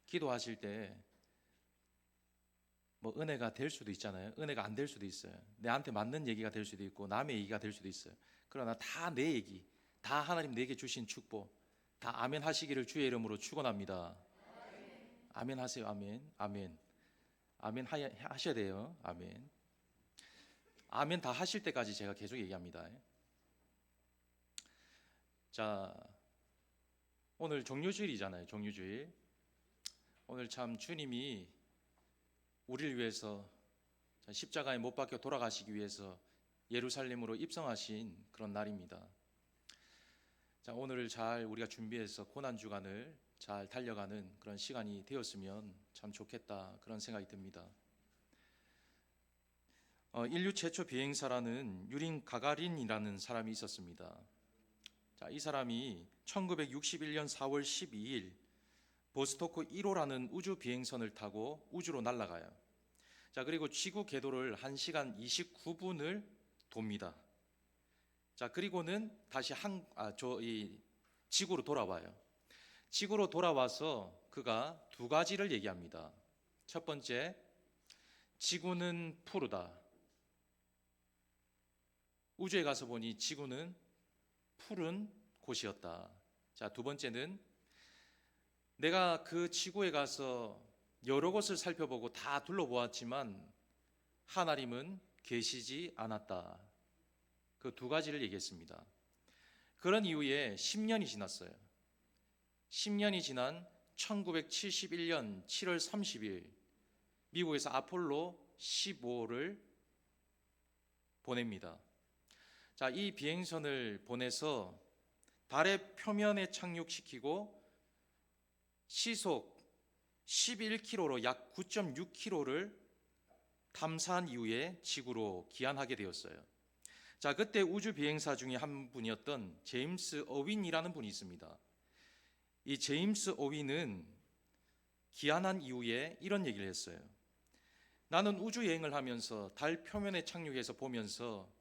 기도하실 때 뭐 은혜가 될 수도 있잖아요. 은혜가 안 될 수도 있어요. 내한테 맞는 얘기가 될 수도 있고 남의 얘기가 될 수도 있어요. 그러나 다 내 얘기, 다 하나님 내게 주신 축복, 다 아멘 하시기를 주의 이름으로 축원합니다. 아멘 하세요. 아멘. 아멘. 아멘 하셔야 돼요. 아멘. 아멘 다 하실 때까지 제가 계속 얘기합니다. 자, 오늘 종료주일이잖아요. 종료주일. 오늘 참 주님이 우리를 위해서 십자가에 못 박혀 돌아가시기 위해서 예루살렘으로 입성하신 그런 날입니다. 자, 오늘을 잘 우리가 준비해서 고난주간을 잘 달려가는 그런 시간이 되었으면 참 좋겠다, 그런 생각이 듭니다. 인류 최초 비행사라는 유린 가가린이라는 사람이 있었습니다. 자, 이 사람이 1961년 4월 12일 보스토크 1호라는 우주 비행선을 타고 우주로 날아가요. 자, 그리고 지구 궤도를 1시간 29분을 돕니다. 자, 그리고는 다시 지구로 돌아와요. 지구로 돌아와서 그가 두 가지를 얘기합니다. 첫 번째, 지구는 푸르다. 우주에 가서 보니 지구는 푸른 곳이었다. 자, 두 번째는 내가 그 지구에 가서 여러 곳을 살펴보고 다 둘러보았지만 하나님은 계시지 않았다. 그 두 가지를 얘기했습니다. 그런 이후에 10년이 지났어요. 10년이 지난 1971년 7월 30일 미국에서 아폴로 15를 보냅니다. 자, 이 비행선을 보내서 달의 표면에 착륙시키고 시속 11km로 약 9.6km를 탐사한 이후에 지구로 귀환하게 되었어요. 자, 그때 우주 비행사 중에 한 분이었던 제임스 어윈이라는 분이 있습니다. 이 제임스 어윈은 귀환한 이후에 이런 얘기를 했어요. 나는 우주 여행을 하면서 달 표면에 착륙해서 보면서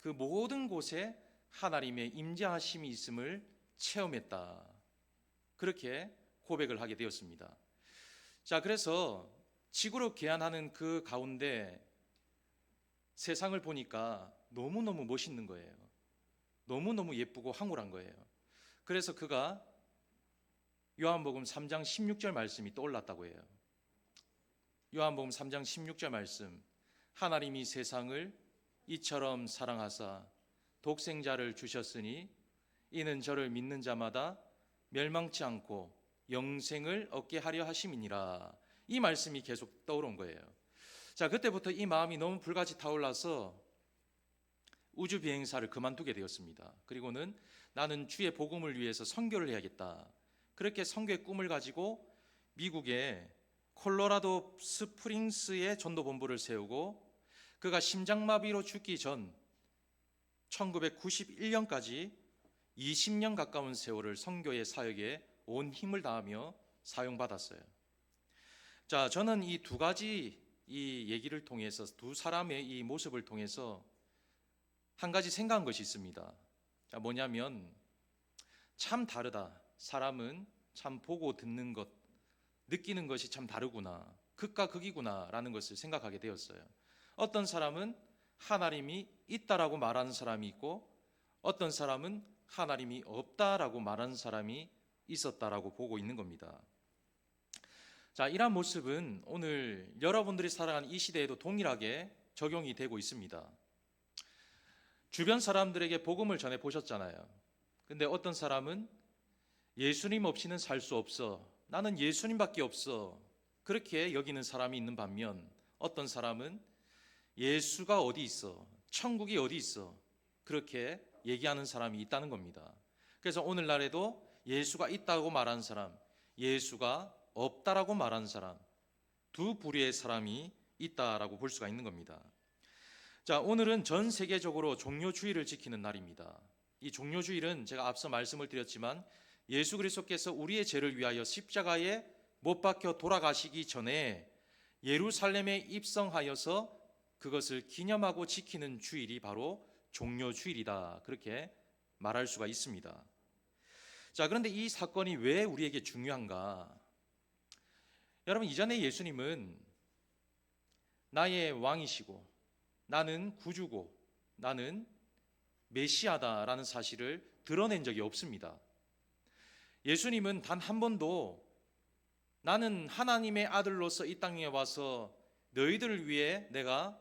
그 모든 곳에 하나님의 임재하심이 있음을 체험했다. 그렇게 고백을 하게 되었습니다. 자, 그래서 지구로 귀환하는 그 가운데 세상을 보니까 너무너무 멋있는 거예요. 너무너무 예쁘고 황홀한 거예요. 그래서 그가 요한복음 3장 16절 말씀이 떠올랐다고 해요. 요한복음 3장 16절 말씀, 하나님이 세상을 이처럼 사랑하사 독생자를 주셨으니 이는 저를 믿는 자마다 멸망치 않고 영생을 얻게 하려 하심이니라. 이 말씀이 계속 떠오른 거예요. 자, 그때부터 이 마음이 너무 불같이 타올라서 우주 비행사를 그만두게 되었습니다. 그리고는 나는 주의 복음을 위해서 선교를 해야겠다. 그렇게 선교의 꿈을 가지고 미국의 콜로라도 스프링스에 전도본부를 세우고 그가 심장마비로 죽기 전 1991년까지 20년 가까운 세월을 선교의 사역에 온 힘을 다하며 사용받았어요. 자, 저는 이 두 가지 이 얘기를 통해서, 두 사람의 이 모습을 통해서 한 가지 생각한 것이 있습니다. 자, 뭐냐면 참 다르다. 사람은 참 보고 듣는 것, 느끼는 것이 참 다르구나. 극과 극이구나 라는 것을 생각하게 되었어요. 어떤 사람은 하나님이 있다라고 말하는 사람이 있고 어떤 사람은 하나님이 없다라고 말하는 사람이 있었다라고 보고 있는 겁니다. 자, 이러한 모습은 오늘 여러분들이 살아가는 이 시대에도 동일하게 적용이 되고 있습니다. 주변 사람들에게 복음을 전해 보셨잖아요. 근데 어떤 사람은 예수님 없이는 살 수 없어. 나는 예수님밖에 없어. 그렇게 여기는 사람이 있는 반면 어떤 사람은 예수가 어디 있어? 천국이 어디 있어? 그렇게 얘기하는 사람이 있다는 겁니다. 그래서 오늘날에도 예수가 있다고 말하는 사람, 예수가 없다라고 말하는 사람, 두 부류의 사람이 있다라고 볼 수가 있는 겁니다. 자, 오늘은 전 세계적으로 종료주일을 지키는 날입니다. 이 종료주일은 제가 앞서 말씀을 드렸지만 예수 그리스도께서 우리의 죄를 위하여 십자가에 못 박혀 돌아가시기 전에 예루살렘에 입성하여서 그것을 기념하고 지키는 주일이 바로 종료주일이다. 그렇게 말할 수가 있습니다. 자, 그런데 이 사건이 왜 우리에게 중요한가? 여러분, 이전에 예수님은 나의 왕이시고 나는 구주고 나는 메시아다라는 사실을 드러낸 적이 없습니다. 예수님은 단 한 번도 나는 하나님의 아들로서 이 땅에 와서 너희들을 위해 내가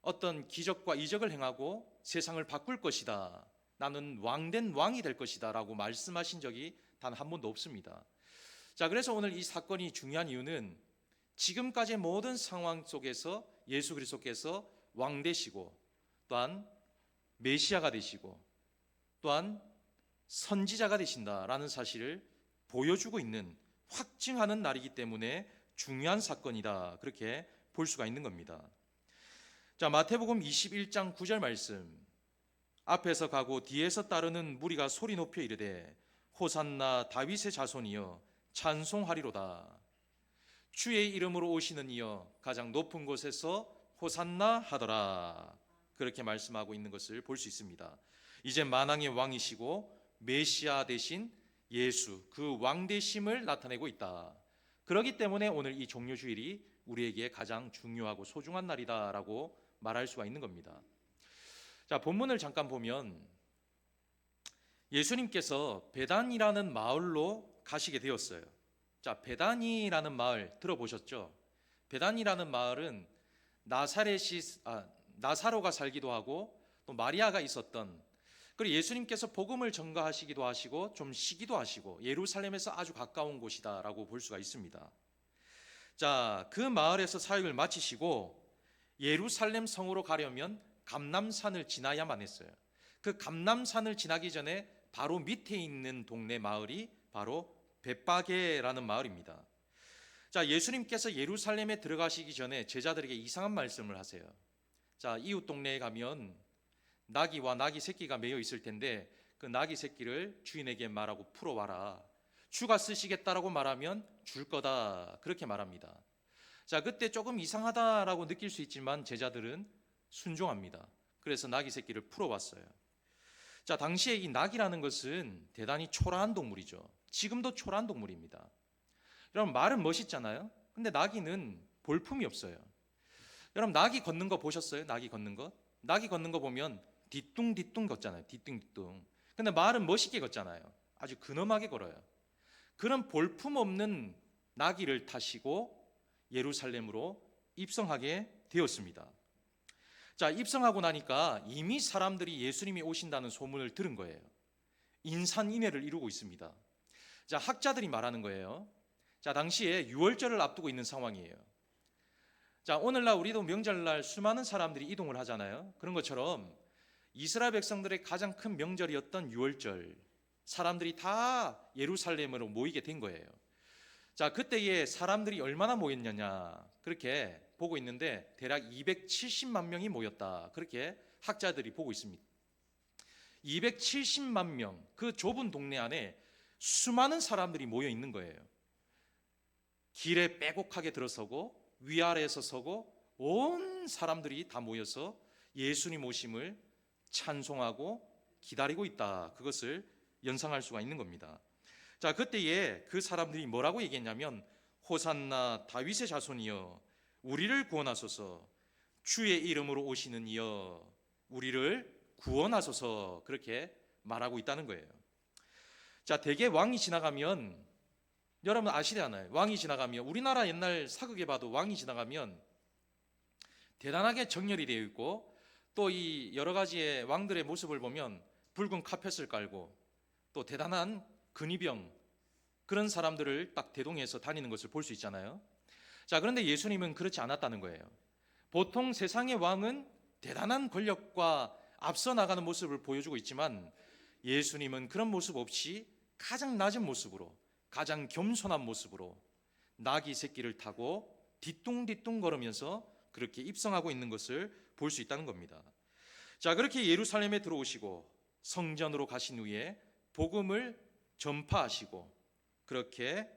어떤 기적과 이적을 행하고 세상을 바꿀 것이다, 나는 왕된 왕이 될 것이다 라고 말씀하신 적이 단 한 번도 없습니다. 자, 그래서 오늘 이 사건이 중요한 이유는 지금까지 모든 상황 속에서 예수 그리스도께서 왕 되시고 또한 메시아가 되시고 또한 선지자가 되신다라는 사실을 보여주고 있는, 확증하는 날이기 때문에 중요한 사건이다, 그렇게 볼 수가 있는 겁니다. 자, 마태복음 21장 9절 말씀, 앞에서 가고 뒤에서 따르는 무리가 소리 높여 이르되 호산나 다윗의 자손이여 찬송하리로다. 주의 이름으로 오시는 이여 가장 높은 곳에서 호산나 하더라. 그렇게 말씀하고 있는 것을 볼 수 있습니다. 이제 만왕의 왕이시고 메시아 되신 예수, 그 왕되심을 나타내고 있다. 그렇기 때문에 오늘 이 종료주일이 우리에게 가장 중요하고 소중한 날이다라고 말할 수가 있는 겁니다. 자, 본문을 잠깐 보면 예수님께서 베단이라는 마을로 가시게 되었어요. 자, 베단이라는 마을 들어보셨죠? 베단이라는 마을은 나사로가 살기도 하고 또 마리아가 있었던, 그리고 예수님께서 복음을 전가하시기도 하시고 좀 쉬기도 하시고 예루살렘에서 아주 가까운 곳이다라고 볼 수가 있습니다. 자, 그 마을에서 사역을 마치시고 예루살렘 성으로 가려면 감람산을 지나야만 했어요. 그 감람산을 지나기 전에 바로 밑에 있는 동네 마을이 바로 벳바게라는 마을입니다. 자, 예수님께서 예루살렘에 들어가시기 전에 제자들에게 이상한 말씀을 하세요. 자, 이웃 동네에 가면 나귀와 나귀 새끼가 매여 있을 텐데 그 나귀 새끼를 주인에게 말하고 풀어와라. 주가 쓰시겠다라고 말하면 줄 거다, 그렇게 말합니다. 자, 그때 조금 이상하다라고 느낄 수 있지만 제자들은 순종합니다. 그래서 나귀 새끼를 풀어왔어요. 자, 당시에 이 나귀라는 것은 대단히 초라한 동물이죠. 지금도 초라한 동물입니다. 여러분, 말은 멋있잖아요. 근데 나귀는 볼품이 없어요. 여러분, 나귀 걷는 거 보셨어요? 나귀 걷는 거? 나귀 걷는 거 보면 뒤뚱뒤뚱 걷잖아요. 뒤뚱뒤뚱. 근데 말은 멋있게 걷잖아요. 아주 근엄하게 걸어요. 그런 볼품 없는 나귀를 타시고 예루살렘으로 입성하게 되었습니다. 자, 입성하고 나니까 이미 사람들이 예수님이 오신다는 소문을 들은 거예요. 인산인해를 이루고 있습니다. 자, 학자들이 말하는 거예요. 자, 당시에 유월절을 앞두고 있는 상황이에요. 자, 오늘날 우리도 명절날 수많은 사람들이 이동을 하잖아요. 그런 것처럼 이스라엘 백성들의 가장 큰 명절이었던 유월절, 사람들이 다 예루살렘으로 모이게 된 거예요. 자, 그때에 사람들이 얼마나 모였느냐, 그렇게 보고 있는데 대략 270만 명이 모였다, 그렇게 학자들이 보고 있습니다. 270만 명, 그 좁은 동네 안에 수많은 사람들이 모여 있는 거예요. 길에 빼곡하게 들어서고 위아래에서 서고 온 사람들이 다 모여서 예수님 오심을 찬송하고 기다리고 있다, 그것을 연상할 수가 있는 겁니다. 자, 그때에 그 사람들이 뭐라고 얘기했냐면 호산나 다윗의 자손이여 우리를 구원하소서, 주의 이름으로 오시는 이여 우리를 구원하소서, 그렇게 말하고 있다는 거예요. 자, 대개 왕이 지나가면, 여러분 아시잖아요. 왕이 지나가면, 우리나라 옛날 사극에 봐도 왕이 지나가면 대단하게 정렬이 되어 있고 또 이 여러 가지의 왕들의 모습을 보면 붉은 카펫을 깔고 또 대단한 근위병, 그런 사람들을 딱 대동해서 다니는 것을 볼 수 있잖아요. 자, 그런데 예수님은 그렇지 않았다는 거예요. 보통 세상의 왕은 대단한 권력과 앞서 나가는 모습을 보여주고 있지만 예수님은 그런 모습 없이 가장 낮은 모습으로, 가장 겸손한 모습으로 나귀 새끼를 타고 뒤뚱뒤뚱 걸으면서 그렇게 입성하고 있는 것을 볼 수 있다는 겁니다. 자, 그렇게 예루살렘에 들어오시고 성전으로 가신 후에 복음을 전파하시고 그렇게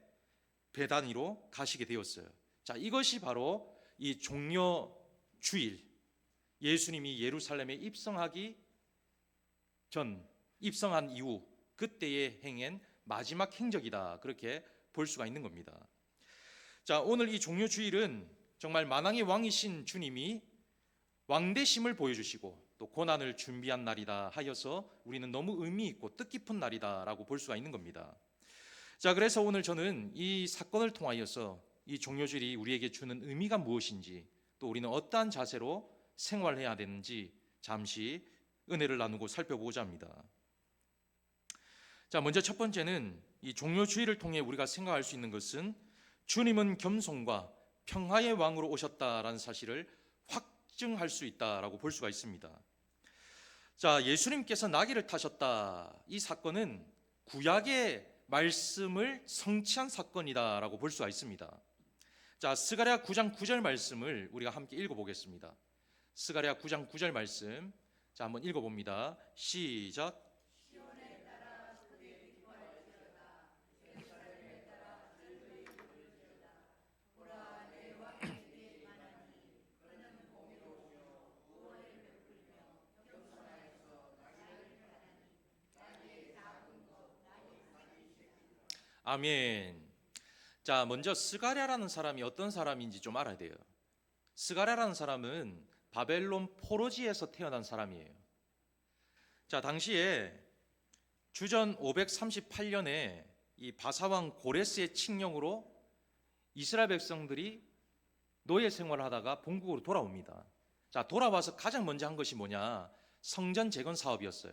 베다니로 가시게 되었어요. 자, 이것이 바로 이 종려 주일, 예수님이 예루살렘에 입성하기 전, 입성한 이후 그때에 행한 마지막 행적이다, 그렇게 볼 수가 있는 겁니다. 자, 오늘 이 종료주일은 정말 만왕의 왕이신 주님이 왕대심을 보여주시고 또 고난을 준비한 날이다 하여서 우리는 너무 의미 있고 뜻깊은 날이다라고 볼 수가 있는 겁니다. 자, 그래서 오늘 저는 이 사건을 통하여서 이 종료주일이 우리에게 주는 의미가 무엇인지, 또 우리는 어떠한 자세로 생활해야 되는지 잠시 은혜를 나누고 살펴보고자 합니다. 자, 먼저 첫 번째는 이 종료주일을 통해 우리가 생각할 수 있는 것은 주님은 겸손과 평화의 왕으로 오셨다라는 사실을 확증할 수 있다라고 볼 수가 있습니다. 자, 예수님께서 나귀를 타셨다. 이 사건은 구약의 말씀을 성취한 사건이다라고 볼 수가 있습니다. 자, 스가랴 9장 9절 말씀을 우리가 함께 읽어보겠습니다. 스가랴 9장 9절 말씀, 자, 한번 읽어봅니다. 시작. 아멘. 자, 먼저 스가랴라는 사람이 어떤 사람인지 좀 알아야 돼요. 스가랴라는 사람은 바벨론 포로지에서 태어난 사람이에요. 자, 당시에 주전 538년에 이 바사왕 고레스의 칙령으로 이스라엘 백성들이 노예 생활을 하다가 본국으로 돌아옵니다. 자, 돌아와서 가장 먼저 한 것이 뭐냐? 성전 재건 사업이었어요.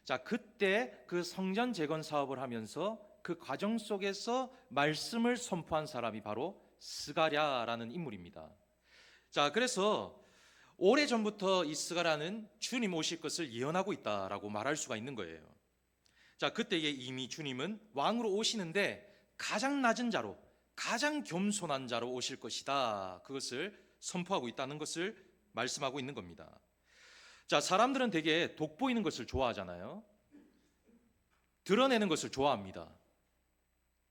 자, 그때 그 성전 재건 사업을 하면서 그 과정 속에서 말씀을 선포한 사람이 바로 스가랴라는 인물입니다. 자, 그래서 오래전부터 이 스가랴는 주님 오실 것을 예언하고 있다라고 말할 수가 있는 거예요. 자, 그때에 이미 주님은 왕으로 오시는데 가장 낮은 자로, 가장 겸손한 자로 오실 것이다. 그것을 선포하고 있다는 것을 말씀하고 있는 겁니다. 자, 사람들은 되게 돋보이는 것을 좋아하잖아요. 드러내는 것을 좋아합니다.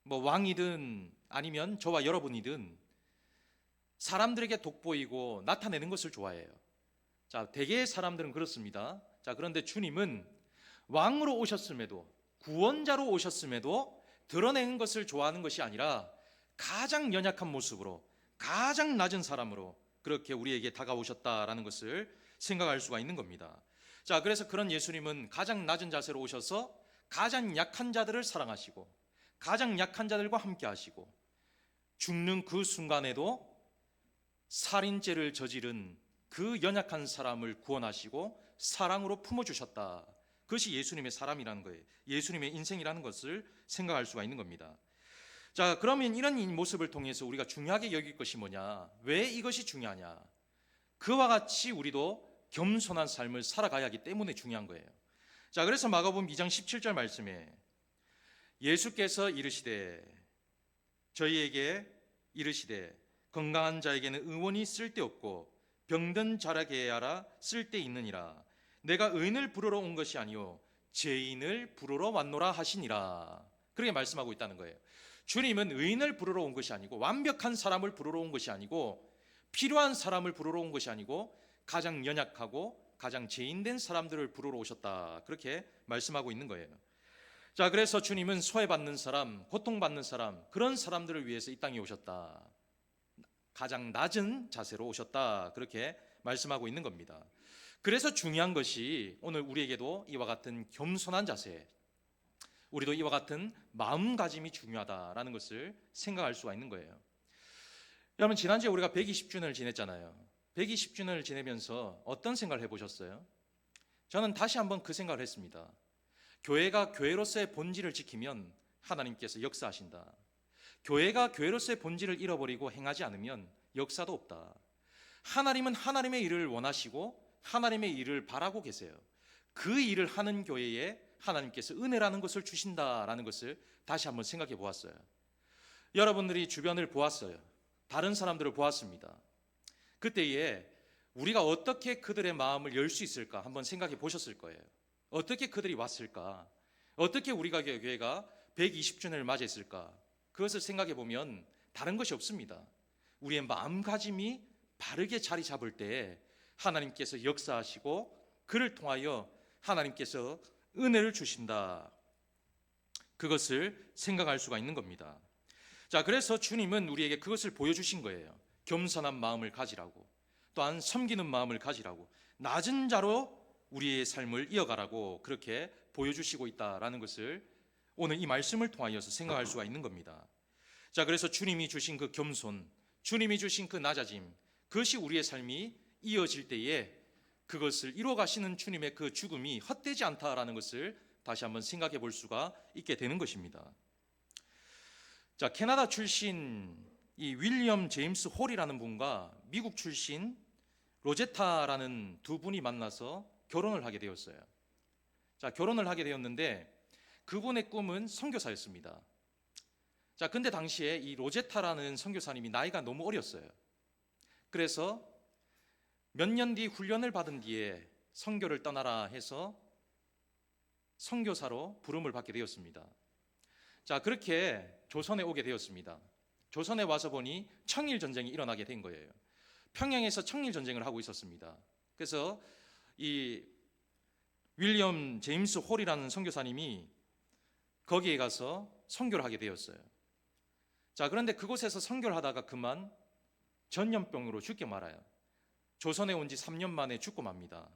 뭐 왕이든 아니면 저와 여러분이든 사람들에게 돋보이고 나타내는 것을 좋아해요. 자, 대개의 사람들은 그렇습니다. 자, 그런데 주님은 왕으로 오셨음에도, 구원자로 오셨음에도 드러내는 것을 좋아하는 것이 아니라 가장 연약한 모습으로, 가장 낮은 사람으로 그렇게 우리에게 다가오셨다라는 것을 생각할 수가 있는 겁니다. 자, 그래서 그런 예수님은 가장 낮은 자세로 오셔서 가장 약한 자들을 사랑하시고 가장 약한 자들과 함께 하시고 죽는 그 순간에도 살인죄를 저지른 그 연약한 사람을 구원하시고 사랑으로 품어주셨다. 그것이 예수님의 사람이라는 거예요. 예수님의 인생이라는 것을 생각할 수가 있는 겁니다. 자, 그러면 이런 모습을 통해서 우리가 중요하게 여길 것이 뭐냐? 왜 이것이 중요하냐? 그와 같이 우리도 겸손한 삶을 살아가야 하기 때문에 중요한 거예요. 자, 그래서 마가복음 2장 17절 말씀에 예수께서 이르시되, 저희에게 이르시되 건강한 자에게는 의원이 쓸데없고 병든 자에게 하라 쓸데있느니라. 내가 의인을 부르러 온 것이 아니요 죄인을 부르러 왔노라 하시니라. 그렇게 말씀하고 있다는 거예요. 주님은 의인을 부르러 온 것이 아니고, 완벽한 사람을 부르러 온 것이 아니고, 필요한 사람을 부르러 온 것이 아니고 가장 연약하고 가장 죄인된 사람들을 부르러 오셨다. 그렇게 말씀하고 있는 거예요. 자, 그래서 주님은 소외받는 사람, 고통받는 사람, 그런 사람들을 위해서 이 땅에 오셨다. 가장 낮은 자세로 오셨다. 그렇게 말씀하고 있는 겁니다. 그래서 중요한 것이 오늘 우리에게도 이와 같은 겸손한 자세, 우리도 이와 같은 마음가짐이 중요하다라는 것을 생각할 수가 있는 거예요. 여러분, 지난주에 우리가 120주년을 지냈잖아요. 120주년을 지내면서 어떤 생각을 해보셨어요? 저는 다시 한번 그 생각을 했습니다. 교회가 교회로서의 본질을 지키면 하나님께서 역사하신다. 교회가 교회로서의 본질을 잃어버리고 행하지 않으면 역사도 없다. 하나님은 하나님의 일을 원하시고 하나님의 일을 바라고 계세요. 그 일을 하는 교회에 하나님께서 은혜라는 것을 주신다라는 것을 다시 한번 생각해 보았어요. 여러분들이 주변을 보았어요. 다른 사람들을 보았습니다. 그때에 우리가 어떻게 그들의 마음을 열 수 있을까 한번 생각해 보셨을 거예요. 어떻게 그들이 왔을까? 어떻게 우리가 교회가 120주년을 맞이했을까? 그것을 생각해 보면 다른 것이 없습니다. 우리의 마음가짐이 바르게 자리 잡을 때 하나님께서 역사하시고 그를 통하여 하나님께서 은혜를 주신다. 그것을 생각할 수가 있는 겁니다. 자, 그래서 주님은 우리에게 그것을 보여주신 거예요. 겸손한 마음을 가지라고, 또한 섬기는 마음을 가지라고, 낮은 자로 우리의 삶을 이어가라고 그렇게 보여주시고 있다라는 것을 오늘 이 말씀을 통하여서 생각할 수가 있는 겁니다. 자, 그래서 주님이 주신 그 겸손, 주님이 주신 그 낮아짐, 그것이 우리의 삶이 이어질 때에 그것을 이루어 가시는 주님의 그 죽음이 헛되지 않다라는 것을 다시 한번 생각해 볼 수가 있게 되는 것입니다. 자, 캐나다 출신 이 윌리엄 제임스 홀이라는 분과 미국 출신 로제타라는 두 분이 만나서 결혼을 하게 되었어요. 자, 결혼을 하게 되었는데 그분의 꿈은 선교사였습니다. 자, 근데 당시에 이 로제타라는 선교사님이 나이가 너무 어렸어요. 그래서 몇 년 뒤 훈련을 받은 뒤에 선교를 떠나라 해서 선교사로 부름을 받게 되었습니다. 자, 그렇게 조선에 오게 되었습니다. 조선에 와서 보니 청일 전쟁이 일어나게 된 거예요. 평양에서 청일 전쟁을 하고 있었습니다. 그래서 이 윌리엄 제임스 홀이라는 선교사님이 거기에 가서 선교를 하게 되었어요. 자, 그런데 그곳에서 선교를 하다가 그만 전염병으로 죽게 말아요. 조선에 온 지 3년 만에 죽고 맙니다.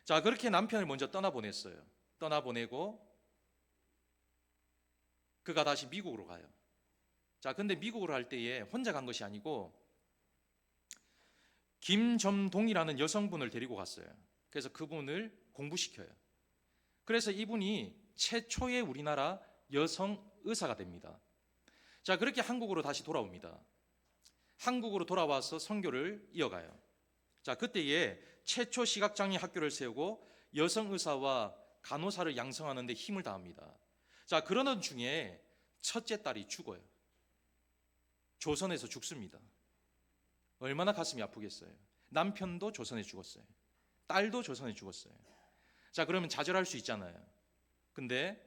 자, 그렇게 남편을 먼저 떠나보냈어요. 떠나보내고 그가 다시 미국으로 가요. 자, 근데 미국으로 갈 때에 혼자 간 것이 아니고 김점동이라는 여성분을 데리고 갔어요. 그래서 그분을 공부시켜요. 그래서 이분이 최초의 우리나라 여성 의사가 됩니다. 자, 그렇게 한국으로 다시 돌아옵니다. 한국으로 돌아와서 선교를 이어가요. 자, 그때에 최초 시각장애 학교를 세우고 여성 의사와 간호사를 양성하는 데 힘을 다합니다. 자, 그러는 중에 첫째 딸이 죽어요. 조선에서 죽습니다. 얼마나 가슴이 아프겠어요. 남편도 조선에 죽었어요. 딸도 조선에 죽었어요. 자, 그러면 좌절할 수 있잖아요. 근데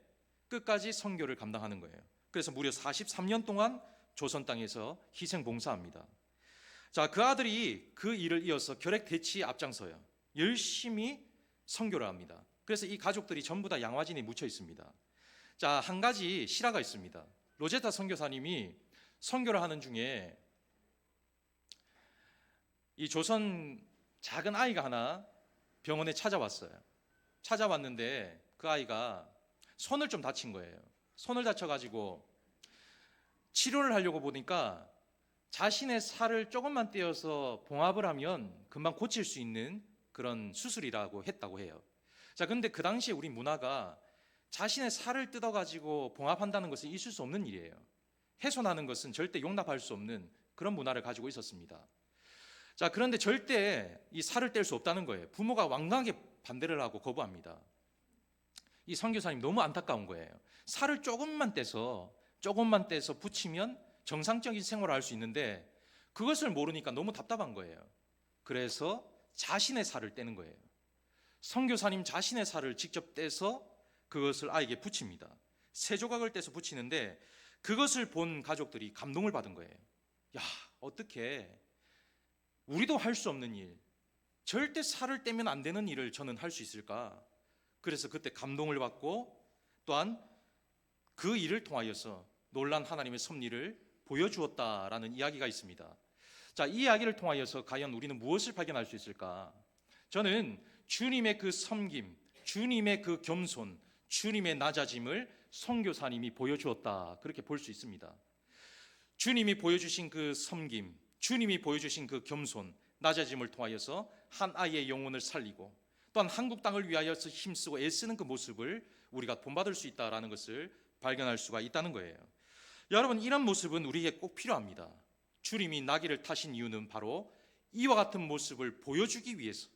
끝까지 선교를 감당하는 거예요. 그래서 무려 43년 동안 조선 땅에서 희생 봉사합니다. 자, 그 아들이 그 일을 이어서 결핵 대치에 앞장서요. 열심히 선교를 합니다. 그래서 이 가족들이 전부 다 양화진에 묻혀 있습니다. 자, 한 가지 실화가 있습니다. 로제타 선교사님이 선교를 하는 중에 이 조선 작은 아이가 하나 병원에 찾아왔어요. 찾아왔는데 그 아이가 손을 좀 다친 거예요. 손을 다쳐가지고 치료를 하려고 보니까 자신의 살을 조금만 떼어서 봉합을 하면 금방 고칠 수 있는 그런 수술이라고 했다고 해요. 자, 근데 그 당시에 우리 문화가 자신의 살을 뜯어가지고 봉합한다는 것은 있을 수 없는 일이에요. 훼손하는 것은 절대 용납할 수 없는 그런 문화를 가지고 있었습니다. 자, 그런데 절대 이 살을 뗄 수 없다는 거예요. 부모가 완강하게 반대를 하고 거부합니다. 이 선교사님 너무 안타까운 거예요. 살을 조금만 떼서 붙이면 정상적인 생활을 할 수 있는데 그것을 모르니까 너무 답답한 거예요. 그래서 자신의 살을 떼는 거예요. 선교사님 자신의 살을 직접 떼서 그것을 아이에게 붙입니다. 세 조각을 떼서 붙이는데 그것을 본 가족들이 감동을 받은 거예요. 야, 어떻게 우리도 할 수 없는 일, 절대 살을 떼면 안 되는 일을 저는 할 수 있을까? 그래서 그때 감동을 받고 또한 그 일을 통하여서 놀란 하나님의 섭리를 보여주었다라는 이야기가 있습니다. 자, 이 이야기를 통하여서 과연 우리는 무엇을 발견할 수 있을까? 저는 주님의 그 섬김, 주님의 그 겸손, 주님의 낮아짐을 선교사님이 보여주었다, 그렇게 볼 수 있습니다. 주님이 보여주신 그 섬김, 주님이 보여주신 그 겸손, 낮아짐을 통하여서 한 아이의 영혼을 살리고 또한 한국 땅을 위하여서 힘쓰고 애쓰는 그 모습을 우리가 본받을 수 있다는 것을 발견할 수가 있다는 거예요. 여러분, 이런 모습은 우리에게 꼭 필요합니다. 주님이 나귀를 타신 이유는 바로 이와 같은 모습을 보여주기 위해서,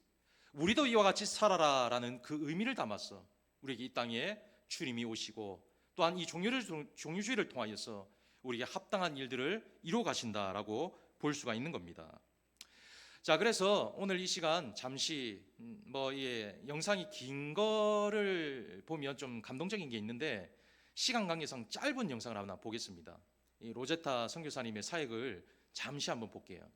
우리도 이와 같이 살아라라는 그 의미를 담아서 우리에게 이 땅에 주님이 오시고 또한 이 종교주의를 통하여서 우리에게 합당한 일들을 이루어 가신다라고 볼 수가 있는 겁니다. 자, 그래서 오늘 이 시간 잠시 영상이 긴 거를 보면 좀 감동적인 게 있는데 시간 관계상 짧은 영상을 하나 보겠습니다. 이 로제타 선교사님의 사역을 잠시 한번 볼게요.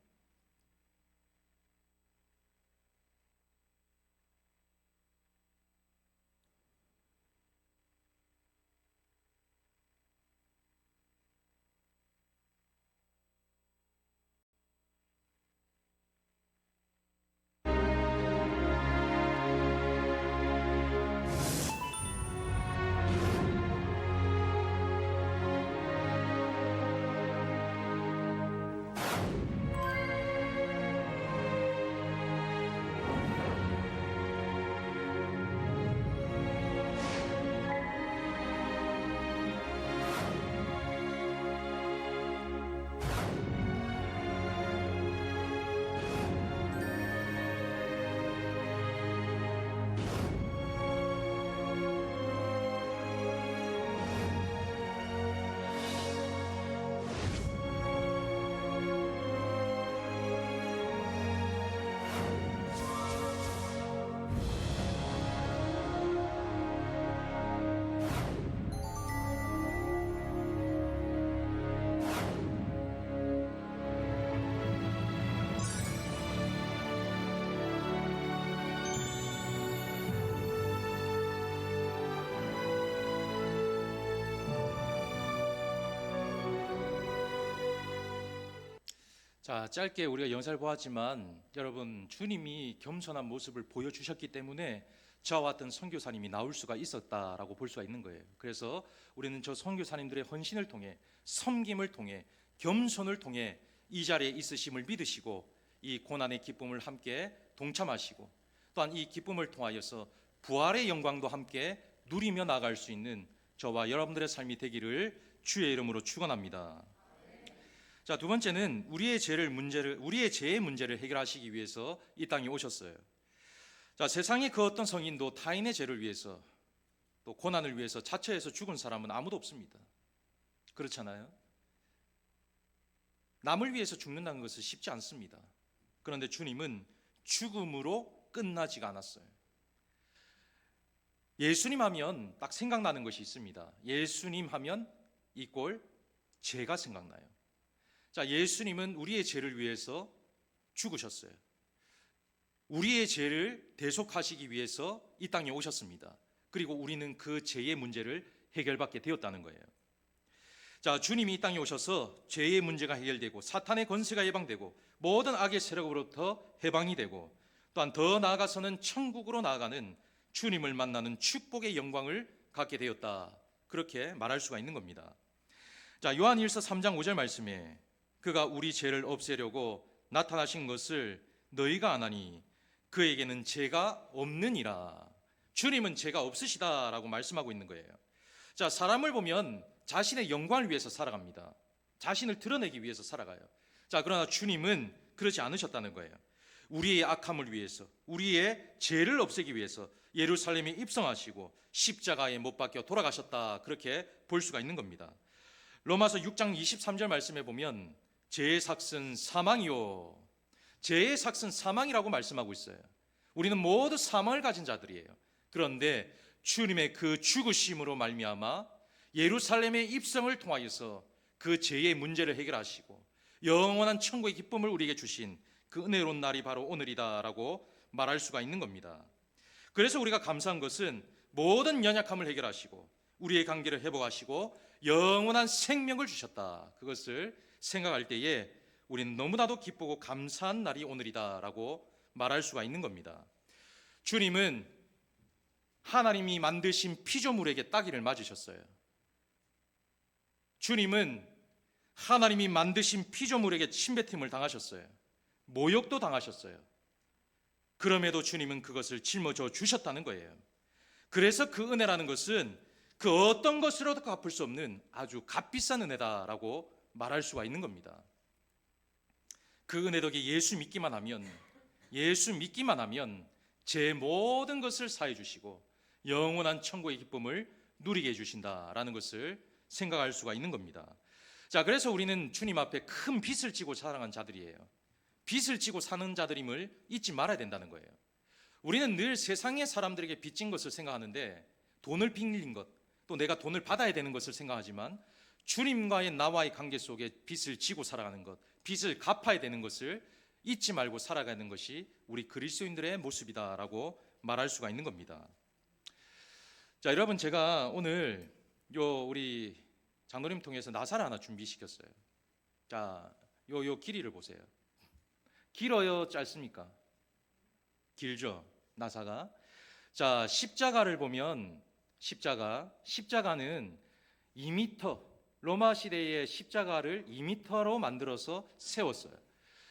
자, 짧게 우리가 영상을 보았지만 여러분, 주님이 겸손한 모습을 보여주셨기 때문에 저와 같은 선교사님이 나올 수가 있었다라고 볼 수가 있는 거예요. 그래서 우리는 저 선교사님들의 헌신을 통해, 섬김을 통해, 겸손을 통해 이 자리에 있으심을 믿으시고 이 고난의 기쁨을 함께 동참하시고, 또한 이 기쁨을 통하여서 부활의 영광도 함께 누리며 나아갈 수 있는 저와 여러분들의 삶이 되기를 주의 이름으로 축원합니다. 자, 두 번째는 우리의 죄의 문제를 해결하시기 위해서 이 땅에 오셨어요. 자, 세상의 그 어떤 성인도 타인의 죄를 위해서, 또 고난을 위해서 자처해서 죽은 사람은 아무도 없습니다. 그렇잖아요? 남을 위해서 죽는다는 것은 쉽지 않습니다. 그런데 주님은 죽음으로 끝나지가 않았어요. 예수님 하면 딱 생각나는 것이 있습니다. 예수님 하면 이꼴 죄가 생각나요. 자, 예수님은 우리의 죄를 위해서 죽으셨어요. 우리의 죄를 대속하시기 위해서 이 땅에 오셨습니다. 그리고 우리는 그 죄의 문제를 해결받게 되었다는 거예요. 자, 주님이 이 땅에 오셔서 죄의 문제가 해결되고 사탄의 권세가 예방되고 모든 악의 세력으로부터 해방이 되고, 또한 더 나아가서는 천국으로 나아가는 주님을 만나는 축복의 영광을 갖게 되었다, 그렇게 말할 수가 있는 겁니다. 자, 요한일서 3장 5절 말씀에 그가 우리 죄를 없애려고 나타나신 것을 너희가 아나니 그에게는 죄가 없느니라. 주님은 죄가 없으시다라고 말씀하고 있는 거예요. 자, 사람을 보면 자신의 영광을 위해서 살아갑니다. 자신을 드러내기 위해서 살아가요. 자, 그러나 주님은 그러지 않으셨다는 거예요. 우리의 악함을 위해서, 우리의 죄를 없애기 위해서 예루살렘에 입성하시고 십자가에 못 박혀 돌아가셨다, 그렇게 볼 수가 있는 겁니다. 로마서 6장 23절 말씀에 보면 죄의 삭은 사망이요, 죄의 삭은 사망이라고 말씀하고 있어요. 우리는 모두 사망을 가진 자들이에요. 그런데 주님의 그 죽으심으로 말미암아 예루살렘의 입성을 통하여서 그 죄의 문제를 해결하시고 영원한 천국의 기쁨을 우리에게 주신 그 은혜로운 날이 바로 오늘이다라고 말할 수가 있는 겁니다. 그래서 우리가 감사한 것은 모든 연약함을 해결하시고 우리의 관계를 회복하시고 영원한 생명을 주셨다, 그것을 생각할 때에 우리는 너무나도 기쁘고 감사한 날이 오늘이다라고 말할 수가 있는 겁니다. 주님은 하나님이 만드신 피조물에게 따기를 맞으셨어요. 주님은 하나님이 만드신 피조물에게 침뱉음을 당하셨어요. 모욕도 당하셨어요. 그럼에도 주님은 그것을 짊어져 주셨다는 거예요. 그래서 그 은혜라는 것은 그 어떤 것으로도 갚을 수 없는 아주 값비싼 은혜다라고 말할 수가 있는 겁니다. 그 은혜 덕에 예수 믿기만 하면 제 모든 것을 사해 주시고 영원한 천국의 기쁨을 누리게 해주신다라는 것을 생각할 수가 있는 겁니다. 자, 그래서 우리는 주님 앞에 큰 빚을 지고 살아간 자들이에요. 빚을 지고 사는 자들임을 잊지 말아야 된다는 거예요. 우리는 늘 세상의 사람들에게 빚진 것을 생각하는데, 돈을 빌린 것, 또 내가 돈을 받아야 되는 것을 생각하지만 주님과의 나와의 관계 속에 빚을 지고 살아가는 것, 빚을 갚아야 되는 것을 잊지 말고 살아가는 것이 우리 그리스도인들의 모습이다라고 말할 수가 있는 겁니다. 자, 여러분, 제가 오늘 우리 장로님 통해서 나사를 하나 준비시켰어요. 자, 요 길이를 보세요. 길어요, 짧습니까? 길죠, 나사가. 자, 십자가를 보면 십자가는 2m, 로마 시대의 십자가를 2m로 만들어서 세웠어요.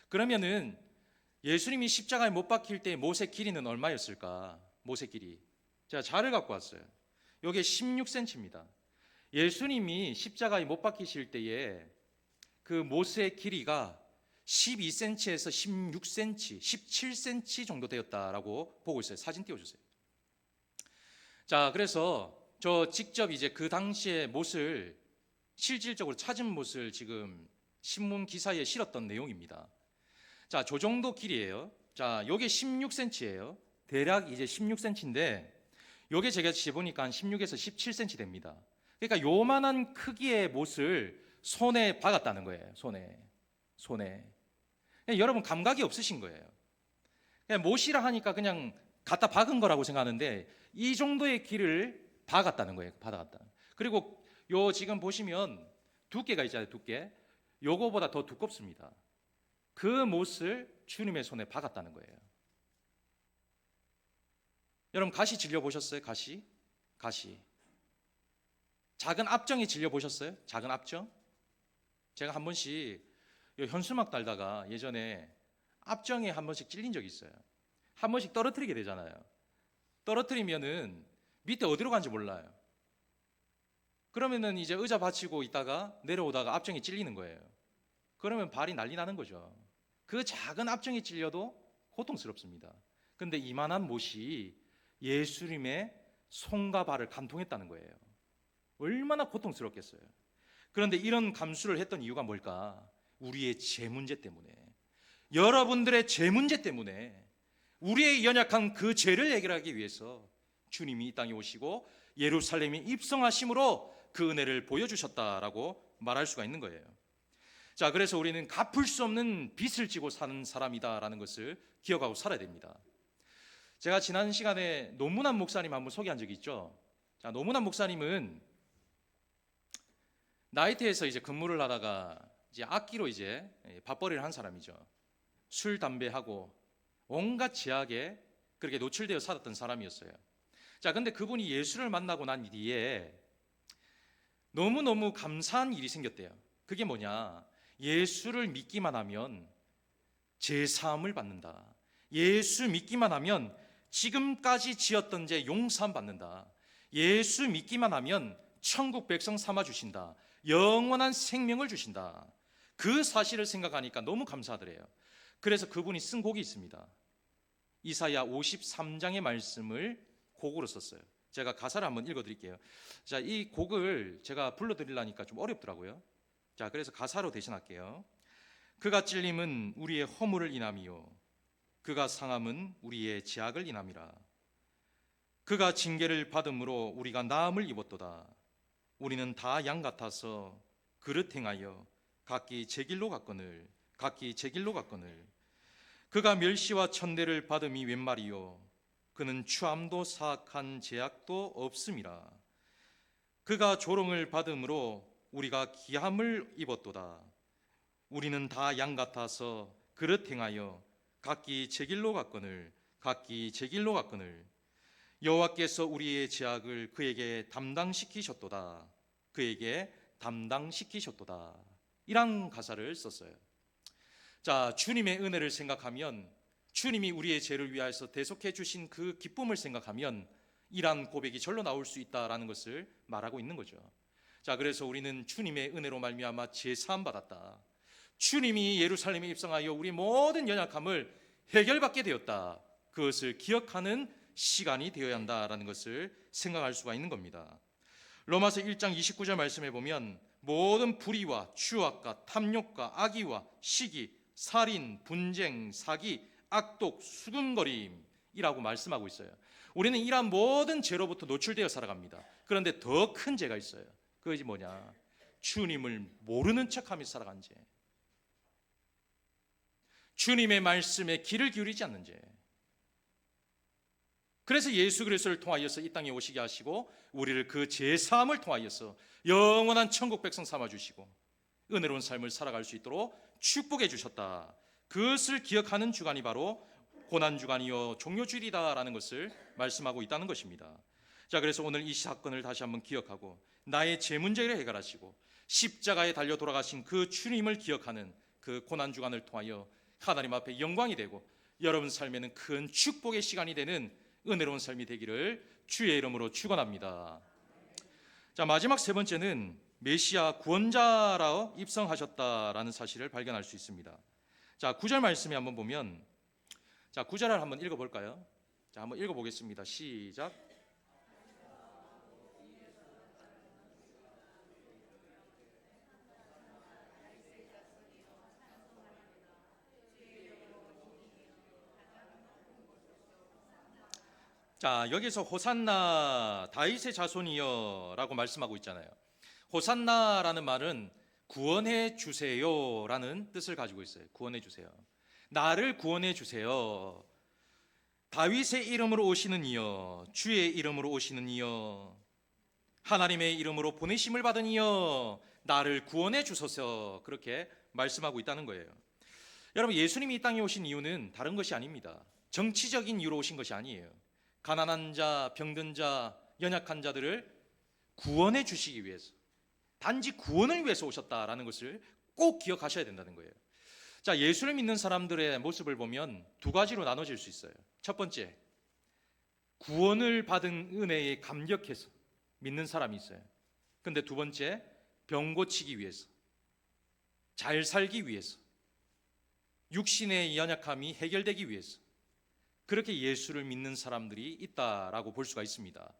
그러면은 예수님이 십자가에 못 박힐 때 못의 길이는 얼마였을까? 못의 길이. 제가 자를 갖고 왔어요. 이게 16cm입니다. 예수님이 십자가에 못 박히실 때에 그 못의 길이가 12cm에서 16cm, 17cm 정도 되었다라고 보고 있어요. 사진 띄워주세요. 자, 그래서 저 직접 이제 그 당시에 못을 실질적으로 찾은 못을 지금 신문 기사에 실었던 내용입니다. 자, 저 정도 길이에요. 자, 요게 16cm예요. 대략 이제 16cm인데 요게 제가 재보니까 한 16에서 17cm 됩니다. 그러니까 요만한 크기의 못을 손에 박았다는 거예요. 손에. 여러분, 감각이 없으신 거예요. 그냥 못이라 하니까 그냥 갖다 박은 거라고 생각하는데 이 정도의 길을 박았다는 거예요. 박았다. 그리고 요 지금 보시면 두께가 있잖아요. 두께. 요거보다 더 두껍습니다. 그 못을 주님의 손에 박았다는 거예요. 여러분 가시 질려 보셨어요? 가시. 작은 압정에 질려 보셨어요? 작은 압정? 제가 한 번씩 현수막 달다가 예전에 압정에 한 번씩 찔린 적이 있어요. 한 번씩 떨어뜨리게 되잖아요. 떨어뜨리면은 밑에 어디로 간지 몰라요. 그러면은 이제 의자 받치고 있다가 내려오다가 압정에 찔리는 거예요. 그러면 발이 난리 나는 거죠. 그 작은 압정에 찔려도 고통스럽습니다. 근데 이만한 못이 예수님의 손과 발을 간통했다는 거예요. 얼마나 고통스럽겠어요. 그런데 이런 감수를 했던 이유가 뭘까? 우리의 죄 문제 때문에, 여러분들의 죄 문제 때문에, 우리의 연약한 그 죄를 해결하기 위해서 주님이 이 땅에 오시고 예루살렘에 입성하심으로 그 은혜를 보여주셨다라고 말할 수가 있는 거예요. 자, 그래서 우리는 갚을 수 없는 빚을 지고 사는 사람이다라는 것을 기억하고 살아야 됩니다. 제가 지난 시간에 노문환 목사님 한번 소개한 적이 있죠. 자, 노문환 목사님은 나이트에서 이제 근무를 하다가 이제 악기로 이제 밥벌이를 한 사람이죠. 술, 담배하고 온갖 제약에 그렇게 노출되어 살았던 사람이었어요. 자, 근데 그분이 예수를 만나고 난 뒤에 너무너무 감사한 일이 생겼대요. 그게 뭐냐? 예수를 믿기만 하면 제사함을 받는다. 예수 믿기만 하면 지금까지 지었던 죄 용서함 받는다. 예수 믿기만 하면 천국 백성 삼아 주신다. 영원한 생명을 주신다. 그 사실을 생각하니까 너무 감사하더래요. 그래서 그분이 쓴 곡이 있습니다. 이사야 53장의 말씀을 곡으로 썼어요. 제가 가사를 한번 읽어드릴게요. 자, 이 곡을 제가 불러드리려니까 좀 어렵더라고요. 자, 그래서 가사로 대신할게요. 그가 찔림은 우리의 허물을 인함이요 그가 상함은 우리의 죄악을 인함이라. 그가 징계를 받음으로 우리가 나음을 입었도다. 우리는 다 양 같아서 그릇 행하여 각기 제 길로 갔거늘. 그가 멸시와 천대를 받음이 웬 말이요 그는 추함도 사악한 죄악도 없음이라. 그가 조롱을 받음으로 우리가 기함을 입었도다. 우리는 다 양 같아서 그릇 행하여 각기 제 길로 갔거늘. 여호와께서 우리의 죄악을 그에게 담당시키셨도다. 이란 가사를 썼어요. 자, 주님의 은혜를 생각하면, 주님이 우리의 죄를 위하여서 대속해 주신 그 기쁨을 생각하면 이란 고백이 절로 나올 수 있다라는 것을 말하고 있는 거죠. 자, 그래서 우리는 주님의 은혜로 말미암아 죄 사함 받았다. 주님이 예루살렘에 입성하여 우리 모든 연약함을 해결받게 되었다. 그것을 기억하는 시간이 되어야 한다라는 것을 생각할 수가 있는 겁니다. 로마서 1장 29절 말씀에 보면 모든 불의와 추악과 탐욕과 악의와 시기, 살인, 분쟁, 사기, 악독, 수군거림이라고 말씀하고 있어요. 우리는 이러한 모든 죄로부터 노출되어 살아갑니다. 그런데 더 큰 죄가 있어요. 그것이 뭐냐? 주님을 모르는 척하면서 살아간 죄. 주님의 말씀에 귀를 기울이지 않는 죄. 그래서 예수 그리스도를 통하여서 이 땅에 오시게 하시고 우리를 그 죄사함을 통하여서 영원한 천국 백성 삼아주시고 은혜로운 삶을 살아갈 수 있도록 축복해 주셨다. 그것을 기억하는 주간이 바로 고난주간이요 종료주일이다라는 것을 말씀하고 있다는 것입니다. 자, 그래서 오늘 이 사건을 다시 한번 기억하고 나의 죄 문제를 해결하시고 십자가에 달려 돌아가신 그 주님을 기억하는 그 고난주간을 통하여 하나님 앞에 영광이 되고 여러분 삶에는 큰 축복의 시간이 되는 은혜로운 삶이 되기를 주의 이름으로 축원합니다. 자, 마지막 세 번째는 메시아 구원자라 입성하셨다라는 사실을 발견할 수 있습니다. 자, 9절 말씀에 한번 보면, 자, 9절을 한번 읽어볼까요? 자, 한번 읽어보겠습니다. 시작. 자, 여기서 호산나 다윗의 자손이여 라고 말씀하고 있잖아요. 호산나라는 말은 구원해 주세요 라는 뜻을 가지고 있어요. 구원해 주세요. 나를 구원해 주세요. 다윗의 이름으로 오시는 이여, 주의 이름으로 오시는 이여, 하나님의 이름으로 보내심을 받은 이여, 나를 구원해 주소서, 그렇게 말씀하고 있다는 거예요. 여러분, 예수님이 이 땅에 오신 이유는 다른 것이 아닙니다. 정치적인 이유로 오신 것이 아니에요. 가난한 자, 병든 자, 연약한 자들을 구원해 주시기 위해서, 단지 구원을 위해서 오셨다라는 것을 꼭 기억하셔야 된다는 거예요. 자, 예수를 믿는 사람들의 모습을 보면 두 가지로 나눠질 수 있어요. 첫 번째, 구원을 받은 은혜에 감격해서 믿는 사람이 있어요. 근데 두 번째, 병 고치기 위해서, 잘 살기 위해서, 육신의 연약함이 해결되기 위해서 그렇게 예수를 믿는 사람들이 있다라고 볼 수가 있습니다.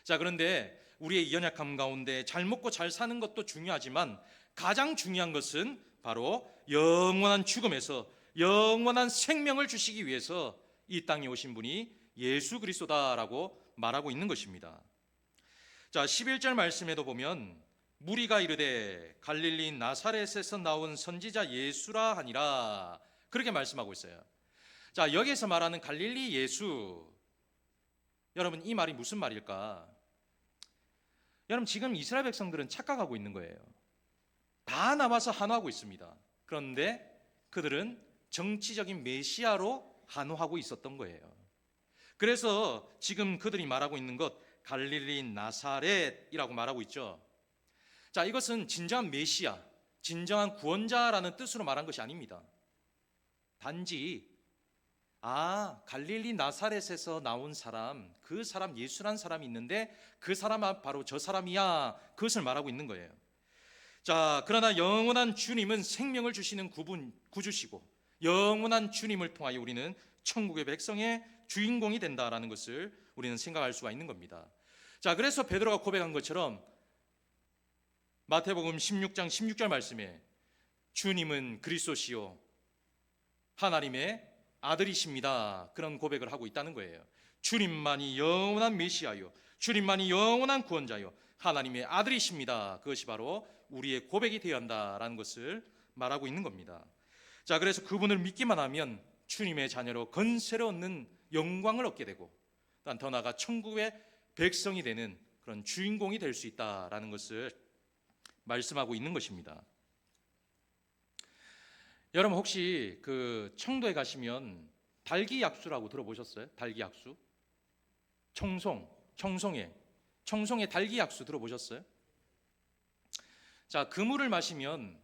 자, 그런데 우리의 연약함 가운데 잘 먹고 잘 사는 것도 중요하지만 가장 중요한 것은 바로 영원한 죽음에서 영원한 생명을 주시기 위해서 이 땅에 오신 분이 예수 그리스도다라고 말하고 있는 것입니다. 자, 11절 말씀에도 보면 무리가 이르되 갈릴리 나사렛에서 나온 선지자 예수라 하니라, 그렇게 말씀하고 있어요. 자, 여기에서 말하는 갈릴리 예수, 여러분 이 말이 무슨 말일까? 여러분, 지금 이스라엘 백성들은 착각하고 있는 거예요. 다 나와서 한화하고 있습니다. 그런데 그들은 정치적인 메시아로 한화하고 있었던 거예요. 그래서 지금 그들이 말하고 있는 것, 갈릴리 나사렛이라고 말하고 있죠. 자, 이것은 진정한 메시아, 진정한 구원자라는 뜻으로 말한 것이 아닙니다. 단지 갈릴리 나사렛에서 나온 사람, 그 사람 예수란 사람이 있는데 그 사람은 바로 저 사람이야, 그것을 말하고 있는 거예요. 자, 그러나 영원한 주님은 생명을 주시는 구주시고 영원한 주님을 통하여 우리는 천국의 백성의 주인공이 된다라는 것을 우리는 생각할 수가 있는 겁니다. 자, 그래서 베드로가 고백한 것처럼 마태복음 16장 16절 말씀에 주님은 그리스도시요 하나님의 아들이십니다, 그런 고백을 하고 있다는 거예요. 주님만이 영원한 메시아요, 주님만이 영원한 구원자요, 하나님의 아들이십니다. 그것이 바로 우리의 고백이 되어야 한다라는 것을 말하고 있는 겁니다. 자, 그래서 그분을 믿기만 하면 주님의 자녀로 건세를 얻는 영광을 얻게 되고 또한 더 나아가 천국의 백성이 되는 그런 주인공이 될 수 있다라는 것을 말씀하고 있는 것입니다. 여러분, 혹시 그 청도에 가시면 달기약수라고 들어보셨어요? 달기약수? 청송에 달기약수 들어보셨어요? 자, 그 물을 마시면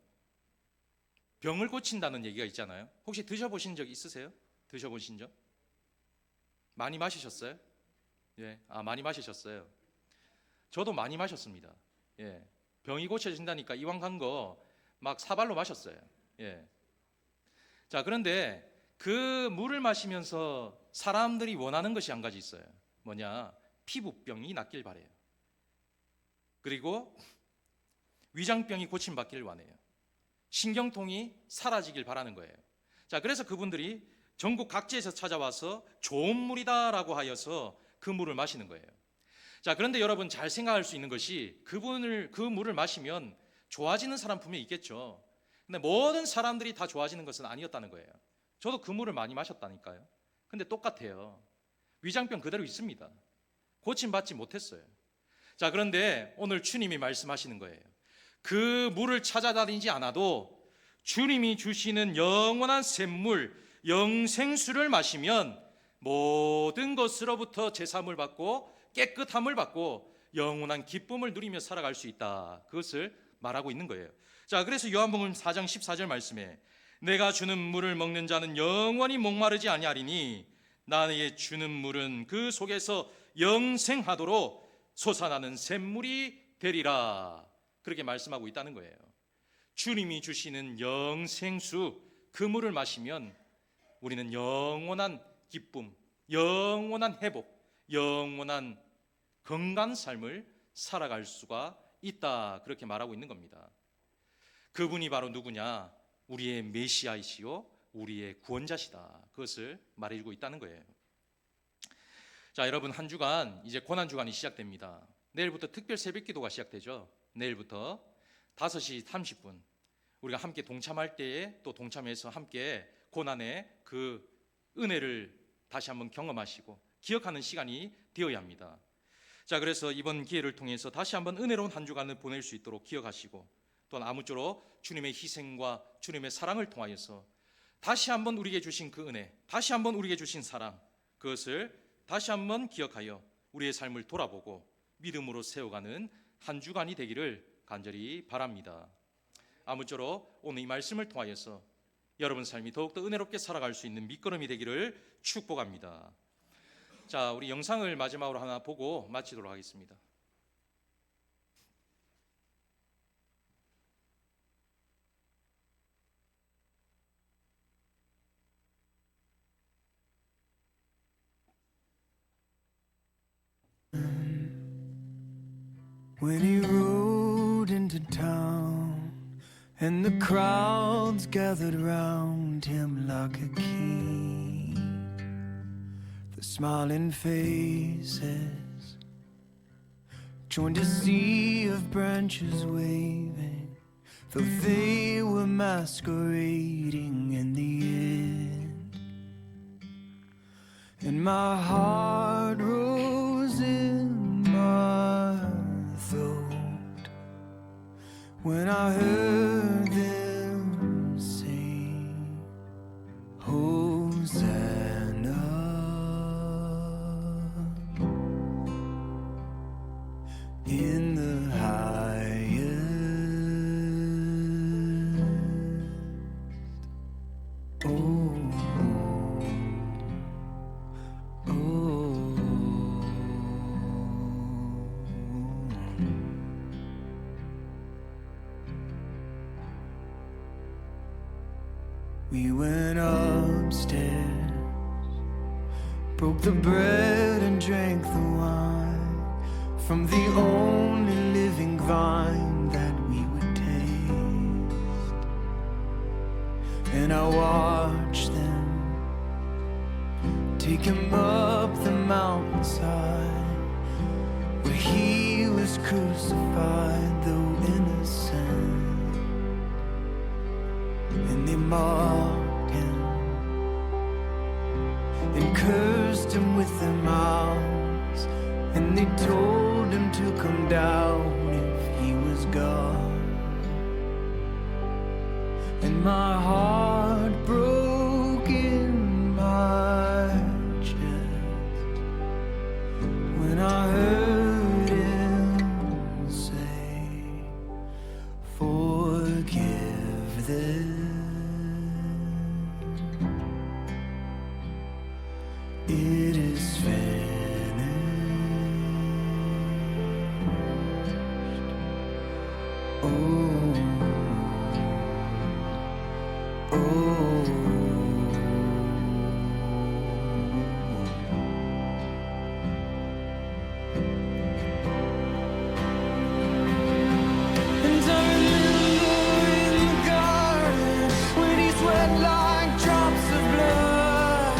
병을 고친다는 얘기가 있잖아요. 혹시 드셔보신 적 있으세요? 드셔보신 적? 많이 마시셨어요? 예, 많이 마시셨어요. 저도 많이 마셨습니다. 예, 병이 고쳐진다니까 이왕 간 거 막 사발로 마셨어요. 예. 자, 그런데 그 물을 마시면서 사람들이 원하는 것이 한 가지 있어요. 뭐냐? 피부병이 낫길 바래요. 그리고 위장병이 고침받기를 원해요. 신경통이 사라지길 바라는 거예요. 자, 그래서 그분들이 전국 각지에서 찾아와서 좋은 물이다라고 하여서 그 물을 마시는 거예요. 자, 그런데 여러분 잘 생각할 수 있는 것이 그 물을 마시면 좋아지는 사람 분명히 있겠죠. 근데 모든 사람들이 다 좋아지는 것은 아니었다는 거예요. 저도 그 물을 많이 마셨다니까요. 근데 똑같아요. 위장병 그대로 있습니다. 고침받지 못했어요. 자, 그런데 오늘 주님이 말씀하시는 거예요. 그 물을 찾아다니지 않아도 주님이 주시는 영원한 샘물, 영생수를 마시면 모든 것으로부터 제사함을 받고 깨끗함을 받고 영원한 기쁨을 누리며 살아갈 수 있다, 그것을 말하고 있는 거예요. 자, 그래서 요한복음 4장 14절 말씀에 내가 주는 물을 먹는 자는 영원히 목마르지 아니하리니 나의 주는 물은 그 속에서 영생하도록 솟아나는 샘물이 되리라, 그렇게 말씀하고 있다는 거예요. 주님이 주시는 영생수, 그 물을 마시면 우리는 영원한 기쁨, 영원한 회복, 영원한 건강한 삶을 살아갈 수가 있다, 그렇게 말하고 있는 겁니다. 그분이 바로 누구냐? 우리의 메시아이시요 우리의 구원자시다, 그것을 말해주고 있다는 거예요. 자, 여러분, 한 주간 이제 고난주간이 시작됩니다. 내일부터 특별 새벽기도가 시작되죠. 내일부터 5시 30분 우리가 함께 동참할 때에 또 동참해서 함께 고난의 그 은혜를 다시 한번 경험하시고 기억하는 시간이 되어야 합니다. 자, 그래서 이번 기회를 통해서 다시 한번 은혜로운 한 주간을 보낼 수 있도록 기억하시고 또한 아무쪼록 주님의 희생과 주님의 사랑을 통하여서 다시 한번 우리에게 주신 그 은혜, 다시 한번 우리에게 주신 사랑, 그것을 다시 한번 기억하여 우리의 삶을 돌아보고 믿음으로 세워가는 한 주간이 되기를 간절히 바랍니다. 아무쪼록 오늘 이 말씀을 통하여서 여러분 삶이 더욱더 은혜롭게 살아갈 수 있는 밑거름이 되기를 축복합니다. 자, 우리 영상을 마지막으로 하나 보고 마치도록 하겠습니다. When he rode into town and the crowds gathered round him like a king, the smiling faces joined a sea of branches waving, though they were masquerading in the end. And my heart rose in my throat when I heard them sing, Hosanna. In the highest. Oh, oh, we went upstairs, broke the bread and drank the wine from the only living vine that we would taste. And I watched them take him up the mountainside where he was crucified, though innocent. And they mocked him and cursed him with their mouths, and they told him to come down if he was God. And my heart broke in my chest when I heard him say, forgive them. It is finished. Oh, oh. And I remember in the garden when he sweat like drops of blood,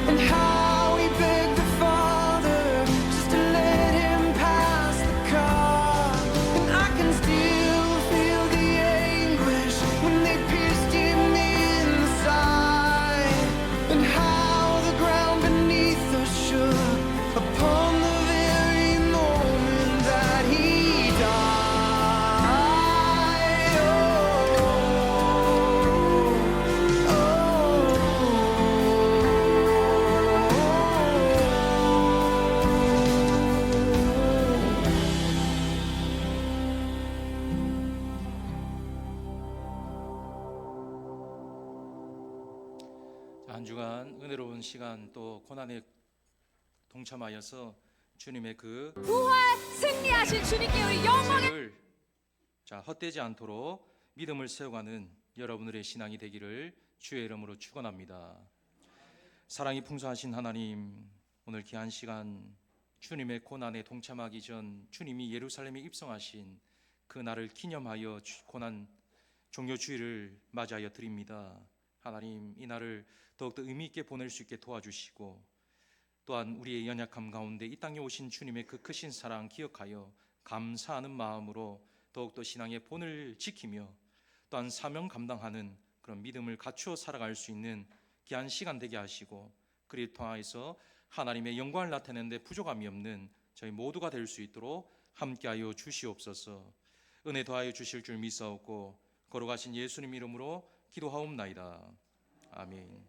and how he begged the Father just to let him pass the cup. And I can still feel the anguish when they pierced him in the side, and how the ground beneath us shook upon the very moment that he died. 한 주간 은혜로운 시간 또 고난에 동참하여서 주님의 그 부활 승리하신 주님께 우리 영광의 을 헛되지 않도록 믿음을 세워가는 여러분들의 신앙이 되기를 주의 이름으로 축원합니다. 사랑이 풍성하신 하나님, 오늘 귀한 시간 주님의 고난에 동참하기 전 주님이 예루살렘에 입성하신 그 날을 기념하여 고난 종료 주일을 맞이하여 드립니다. 하나님, 이 날을 더욱더 의미 있게 보낼 수 있게 도와주시고, 또한 우리의 연약함 가운데 이 땅에 오신 주님의 그 크신 사랑 기억하여 감사하는 마음으로 더욱더 신앙의 본을 지키며 또한 사명 감당하는 그런 믿음을 갖추어 살아갈 수 있는 귀한 시간 되게 하시고, 그리 통하여서 하나님의 영광을 나타내는데 부족함이 없는 저희 모두가 될 수 있도록 함께하여 주시옵소서. 은혜 더하여 주실 줄 믿사옵고 거룩하신 예수님 이름으로 기도하옵나이다. 아멘.